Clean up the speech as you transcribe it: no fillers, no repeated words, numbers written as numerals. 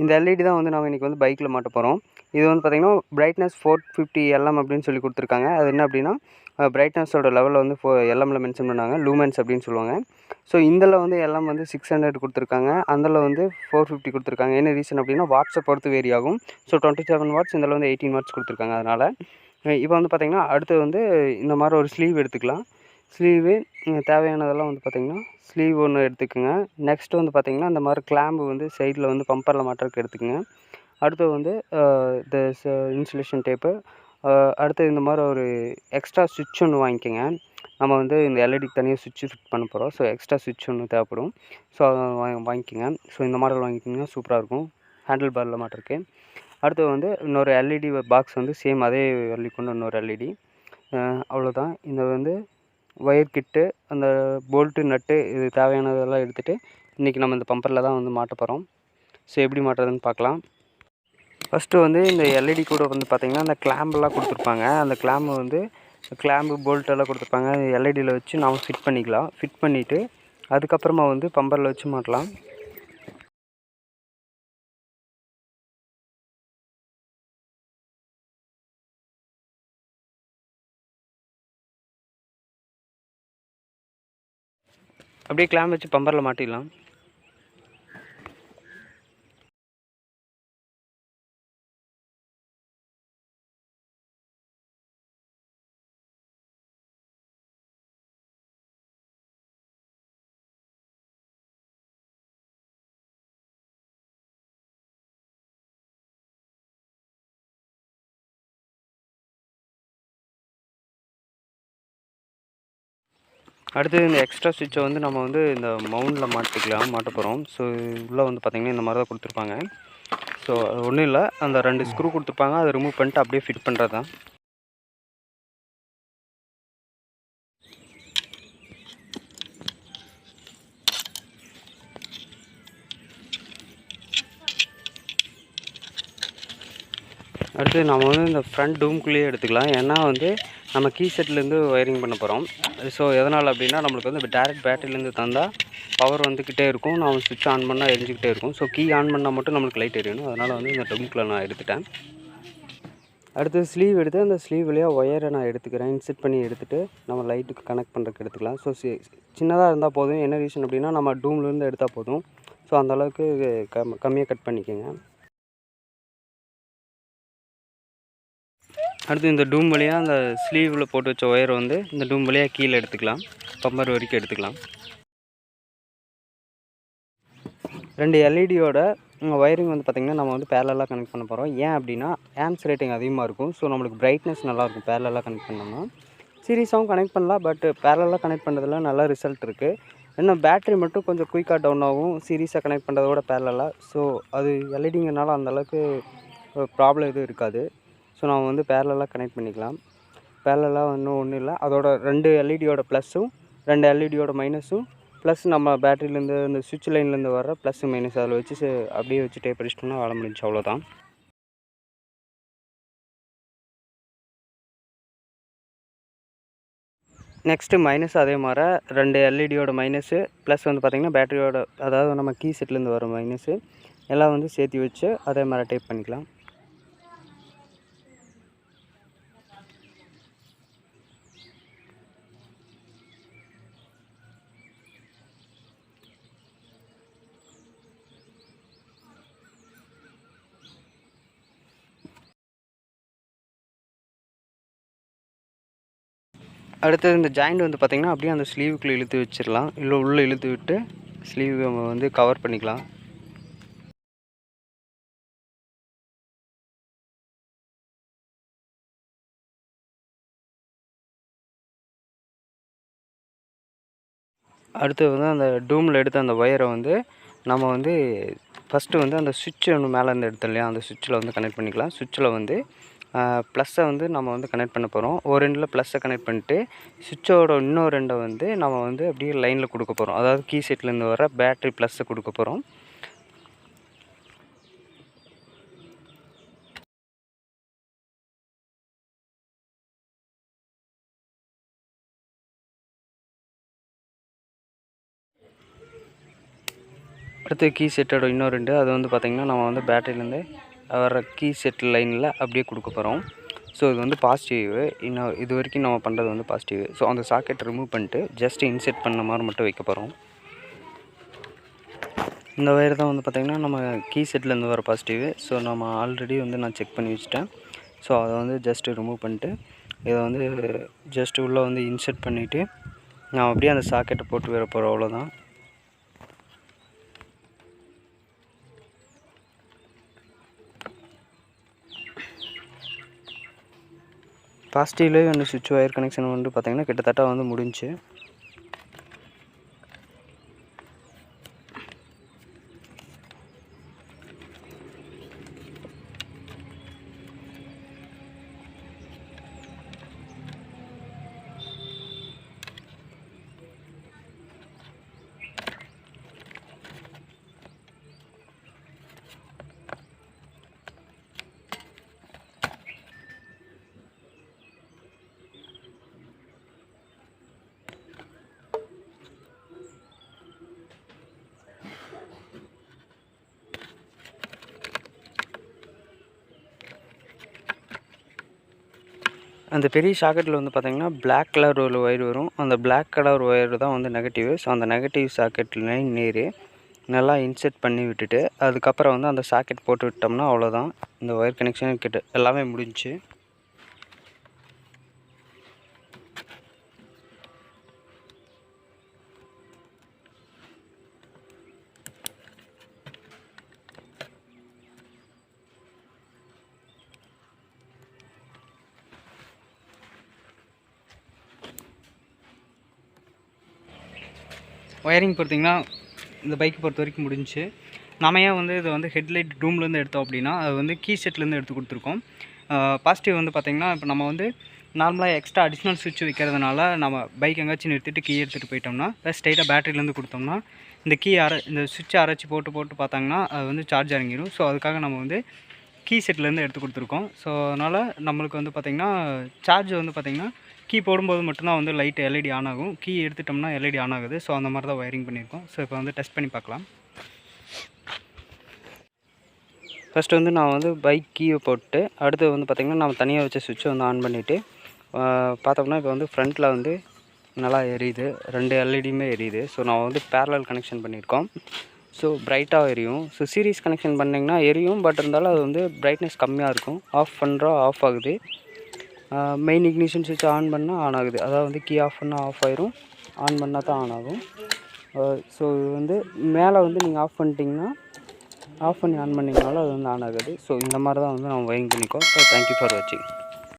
இந்த எல்இடி தான் வந்து நம்ம இன்றைக்கி வந்து பைக்கில் மாட்ட போகிறோம். இது வந்து பார்த்திங்கன்னா பிரைட்னஸ் 450 LM அப்படின்னு சொல்லி கொடுத்துருக்காங்க. அது என்ன அப்படின்னா பிரைட்னஸோட லெவலில் வந்து LMல மென்ஷன் பண்ணாங்க, லூமென்ஸ் அப்படின்னு சொல்லுவாங்க. ஸோ இதில் வந்து LM வந்து 600 கொடுத்துருக்காங்க, அதில் வந்து 450 கொடுத்துருக்காங்க. என்ன ரீசன் அப்படின்னா வாட்ஸை பொறுத்து வேரி ஆகும். ஸோ 27 வாட்ஸ், இதில் வந்து 18 வாட்ஸ் கொடுத்துருக்காங்க. அதனால் இப்போ வந்து பார்த்திங்கன்னா அடுத்து வந்து இந்த மாதிரி ஒரு ஸ்லீவ் எடுத்துக்கலாம். ஸ்லீவு தேவையானதெல்லாம் வந்து பார்த்திங்கன்னா ஸ்லீவ் ஒன்று எடுத்துக்கோங்க. நெக்ஸ்ட்டு வந்து பார்த்திங்கன்னா இந்த மாதிரி கிளாம்பு வந்து சைடில் வந்து பம்பரில் மாட்டுறதுக்கு எடுத்துக்கோங்க. அடுத்து வந்து இந்த இன்சுலேஷன் டேப்பு, அடுத்து இந்த மாதிரி ஒரு எக்ஸ்ட்ரா சுவிட்ச் ஒன்று வாங்கிக்கோங்க. நம்ம வந்து இந்த எல்இடிக்கு தனியாக சுவிட்சு ஃபிட் பண்ண போகிறோம். ஸோ எக்ஸ்ட்ரா சுவிட்ச் ஒன்று தேவைப்படும். ஸோ அதை வாங்கிக்கோங்க. ஸோ இந்த மாடல் வாங்கிக்கிங்கன்னா சூப்பராக இருக்கும் ஹேண்டில் பாரில் மாட்டுறதுக்கு. அடுத்து வந்து இன்னொரு எல்இடி பாக்ஸ் வந்து சேம் அதே எல்இடி கொண்டு இன்னொரு எல்இடி. அவ்வளோதான். இந்த வந்து ஒயர் கிட்டு, அந்த போல்ட்டு, நட்டு இது தேவையானதெல்லாம் எடுத்துகிட்டு இன்றைக்கி நம்ம இந்த பம்பரில் தான் வந்து மாட்ட போகிறோம். ஸோ எப்படி மாட்டுறதுன்னு பார்க்கலாம். ஃபஸ்ட்டு வந்து இந்த எல்இடி கூட வந்து பார்த்திங்கன்னா அந்த கிளாம்பெல்லாம் கொடுத்துருப்பாங்க. அந்த கிளாம்பு வந்து கிளாம்பு போல்ட்டெல்லாம் கொடுத்துருப்பாங்க. எல்இடியில் வச்சு நாம் ஃபிட் பண்ணிக்கலாம். ஃபிட் பண்ணிவிட்டு அதுக்கப்புறமா வந்து பம்பரில் வச்சு மாட்டலாம். அப்படியே கிளாம்ப் வச்சு பம்பரில் மாட்டிடலாம். அடுத்து இந்த எக்ஸ்ட்ரா சுவிட்சை வந்து நம்ம வந்து இந்த மவுண்டில் மாட்ட போகிறோம். ஸோ உள்ளே வந்து பார்த்திங்கன்னா இந்த மாதிரி தான் கொடுத்துருப்பாங்க. ஸோ அது ஒன்றும் இல்லை, அந்த 2 ஸ்க்ரூ கொடுத்துருப்பாங்க, அதை ரிமூவ் பண்ணிட்டு அப்படியே ஃபிட் பண்ணுறது தான். அடுத்து நம்ம வந்து இந்த ஃப்ரண்ட் டூம்குள்ளேயே எடுத்துக்கலாம். ஏன்னா வந்து நம்ம கீ செட்லேருந்து ஒயரிங் பண்ண போகிறோம். ஸோ எதனால் அப்படின்னா நம்மளுக்கு வந்து டேரெக்ட் பேட்டரியிலேருந்து தந்தால் பவர் வந்துக்கிட்டே இருக்கும். நம்ம சுவிட்ச் ஆன் பண்ணால் எரிஞ்சிக்கிட்டே இருக்கும். ஸோ கீ ஆன் பண்ணால் மட்டும் நம்மளுக்கு லைட் எரியணும். அதனால் வந்து இந்த டூம்குள்ளே நான் எடுத்துட்டேன். அடுத்து ஸ்லீவ் எடுத்து அந்த ஸ்லீவ் வழியாக ஒயரை நான் எடுத்துக்கிறேன். இன்செர்ட் பண்ணி எடுத்துகிட்டு நம்ம லைட்டுக்கு கனெக்ட் பண்ணுறதுக்கு எடுத்துக்கலாம். ஸோ சின்னதாக இருந்தால் போதும். என்ன ரீசன் அப்படின்னா நம்ம டூம்லேருந்து எடுத்தால் போதும். ஸோ அந்தளவுக்கு கம்மியாக கட் பண்ணிக்கோங்க. அடுத்து இந்த டூம் வழியாக அந்த ஸ்லீவில் போட்டு வச்ச ஒயரை வந்து இந்த டூம் வழியாக கீழே எடுத்துக்கலாம். பம்பர் வரைக்கும் எடுத்துக்கலாம். 2 எல்இடியோட ஒயரிங் வந்து பார்த்திங்கன்னா நம்ம வந்து பேரலாக கனெக்ட் பண்ண போகிறோம். ஏன் அப்படின்னா ஆம்ப்ஸ் ரேட்டிங் அதிகமாக இருக்கும். ஸோ நம்மளுக்கு பிரைட்னஸ் நல்லாயிருக்கும் பேரலாக கனெக்ட் பண்ணோம்னா. சீரியஸாகவும் கனெக்ட் பண்ணலாம், பட் பேரலாக கனெக்ட் பண்ணுறதுல நல்ல ரிசல்ட் இருக்குது. இன்னும் பேட்ரி மட்டும் கொஞ்சம் குயிக்காக டவுன் ஆகும் சீரியஸாக கனெக்ட் பண்ணுறத விட பேரலாக. ஸோ அது எல்இடிங்கிறனால அந்தளவுக்கு ப்ராப்ளம் எதுவும் இருக்காது. ஸோ நம்ம வந்து பேரலாக கனெக்ட் பண்ணிக்கலாம். பேரலாக ஒன்றும் இல்லை, அதோட 2 எல்இடியோட ப்ளஸ்ஸும் 2 எல்இடியோட மைனஸும் ப்ளஸ் நம்ம பேட்டரியிலேருந்து இந்த சுவிட்ச் லைன்லேருந்து வர ப்ளஸ் மைனஸ் அதில் வச்சு அப்படியே வச்சு டேப் அடிச்சிட்டோம்னா வேலை முடிஞ்சு. அவ்வளோதான். நெக்ஸ்ட்டு மைனஸ் அதே மாதிரி 2 எல்இடியோட மைனஸு ப்ளஸ் வந்து பார்த்திங்கன்னா பேட்டரியோட, அதாவது நம்ம கீ செட்லேருந்து வர மைனஸு எல்லாம் வந்து சேர்த்து வச்சு அதே மாதிரி டேப் பண்ணிக்கலாம். அடுத்தது இந்த ஜாயிண்ட் வந்து பார்த்திங்கன்னா அப்படியே அந்த ஸ்லீவுக்குள்ளே இழுத்து வச்சிடலாம். இல்லை உள்ளே இழுத்து விட்டு ஸ்லீவ் வந்து கவர் பண்ணிக்கலாம். அடுத்து வந்து அந்த டூமில் எடுத்த அந்த ஒயரை வந்து நம்ம வந்து ஃபஸ்ட்டு வந்து அந்த சுவிட்ச் ஒன்று மேலே இருந்து எடுத்தோம் இல்லையா, அந்த சுவிட்சில் வந்து கனெக்ட் பண்ணிக்கலாம். சுவிட்சில் வந்து ப்ளஸ்ஸை வந்து நம்ம வந்து கனெக்ட் பண்ண போகிறோம். ஒரு எண்டில் ப்ளஸ்ஸை கனெக்ட் பண்ணிட்டு சுவிட்சோட இன்னொரு எண்டை வந்து நம்ம வந்து அப்படியே லைனில் கொடுக்க போகிறோம். அதாவது கீ செட்லேருந்து வர பேட்ரி ப்ளஸ்ஸை கொடுக்க போகிறோம். அடுத்து கீ செட்டோட இன்னும் 2 அது வந்து பார்த்திங்கன்னா நம்ம வந்து பேட்டரியிலேருந்து வர கீ செட் லைனில் அப்படியே கொடுக்க போகிறோம். ஸோ இது வந்து பாசிட்டிவ். இன்னும் இது வரைக்கும் நம்ம பண்ணுறது வந்து பாசிட்டிவ். ஸோ அந்த சாக்கெட் ரிமூவ் பண்ணிட்டு ஜஸ்ட் இன்செர்ட் பண்ண மாதிரி மட்டும் வைக்க போகிறோம். இந்த ஒயர் தான் வந்து பார்த்திங்கன்னா நம்ம கீ செட்லேருந்து வர பாசிட்டிவ். ஸோ நம்ம ஆல்ரெடி வந்து நான் செக் பண்ணி வச்சுட்டேன். ஸோ அதை வந்து ஜஸ்ட்டு ரிமூவ் பண்ணிட்டு இதை வந்து ஜஸ்ட் உள்ளே வந்து இன்செர்ட் பண்ணிவிட்டு நான் அப்படியே அந்த சாக்கெட்டை போட்டு வர போகிறோம். அவ்வளோதான். பாசிட்டிவ்லேயே வந்து சுவிட்ச் ஒயர் கனெக்ஷன் வந்து பார்த்திங்கன்னா கிட்டத்தட்ட வந்து முடிஞ்சு. அந்த பெரிய சாக்கெட்டில் வந்து பார்த்திங்கன்னா பிளாக் கலர் ஒரு ஒயர் வரும். அந்த பிளாக் கலர் ஒயர் தான் வந்து நெகட்டிவ். ஸோ அந்த நெகட்டிவ் சாக்கெட்டில் நேர் நல்லா இன்செர்ட் பண்ணி விட்டுட்டு அதுக்கப்புறம் வந்து அந்த சாக்கெட் போட்டு விட்டோம்னா அவ்வளோதான். இந்த ஒயர் கனெக்ஷன் கிட்ட எல்லாமே முடிஞ்சு. ஒயரிங் பார்த்திங்கன்னா இந்த பைக்கை பொறுத்த வரைக்கும் முடிஞ்சு. நம்ம ஏன் வந்து இதை வந்து ஹெட்லைட் ரூம்லேருந்து எடுத்தோம் அப்படின்னா அது வந்து கீ செட்லேருந்து எடுத்து கொடுத்துருக்கோம். பாசிட்டிவ் வந்து பார்த்திங்கன்னா இப்போ நம்ம வந்து நார்மலாக எக்ஸ்ட்ரா அடிஷ்னல் சுவிட்ச் வைக்கிறதுனால நம்ம பைக் எங்கேயாச்சும் நிறுத்திட்டு கீ எடுத்துகிட்டு போயிட்டோம்னா ஸ்ட்ரைட்டாக பேட்டரியிலேருந்து கொடுத்தோம்னா இந்த சுவிட்சை அரைச்சி போட்டு பார்த்தாங்கன்னா அது வந்து சார்ஜ் இறங்கிடும். ஸோ அதுக்காக நம்ம வந்து கீ செட்லேருந்து எடுத்து கொடுத்துருக்கோம். ஸோ அதனால் நம்மளுக்கு வந்து பார்த்திங்கன்னா சார்ஜ் வந்து பார்த்திங்கன்னா கீ போடும்போது மட்டும்தான் வந்து லைட் எல்இடி ஆன் ஆகும். கீ எடுத்துட்டோம்னா எல்இடி ஆன் ஆகுது. ஸோ அந்த மாதிரி தான் ஒயரிங் பண்ணியிருக்கோம். ஸோ இப்போ வந்து டெஸ்ட் பண்ணி பார்க்கலாம். ஃபஸ்ட்டு வந்து நான் வந்து பைக் கீயை போட்டு அடுத்து வந்து பார்த்திங்கன்னா நம்ம தனியாக வச்ச சுவிட்சை வந்து ஆன் பண்ணிவிட்டு பார்த்தோம்னா இப்போ வந்து ஃப்ரண்ட்டில் வந்து நல்லா எரியுது. 2 எல்இடியுமே எரியுது. ஸோ நான் வந்து பேரலல் கனெக்ஷன் பண்ணியிருக்கோம். ஸோ பிரைட்டாக எரியும். ஸோ சீரிஸ் கனெக்ஷன் பண்ணிங்கன்னா எரியும். பட் இருந்தாலும் அது வந்து பிரைட்னஸ் கம்மியாக இருக்கும். ஆஃப் பண்ணுறோம் ஆஃப் ஆகுது. மெயின் இக்னிஷன் சுவிட்ச் ஆன் பண்ணால் ஆன் ஆகுது. அதாவது வந்து கீ ஆஃப் பண்ணால் ஆஃப் ஆயிரும். ஆன் பண்ணால் தான் ஆன் ஆகும். ஸோ இது வந்து மேலே வந்து நீங்கள் ஆஃப் பண்ணிட்டீங்கன்னா ஆஃப் பண்ணி ஆன் பண்ணிங்கனாலும் அது வந்து ஆன் ஆகுது. ஸோ இந்த மாதிரி தான் வந்து நம்ம ஒயரிங் பண்ணிக்கோம். ஸோ தேங்க்யூ ஃபார் வாட்சிங்.